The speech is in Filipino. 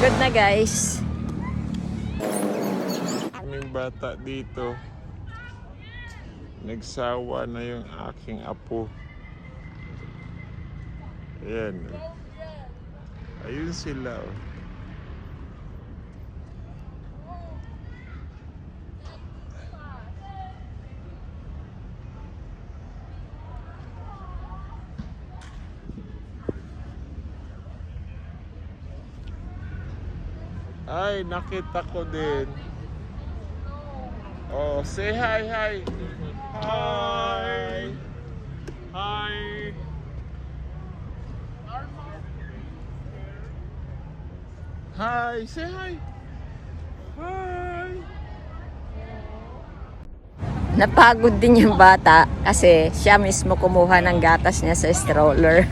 Pagod na guys. Aming bata dito. Nagsawa na yung aking apo. Ayan. Ayun sila. Oh. Ay, nakita ko din. Oh, say hi, hi. Hi. Hi. Hi, say hi. Hi. Napagod din yung bata kasi siya mismo kumuha ng gatas niya sa stroller.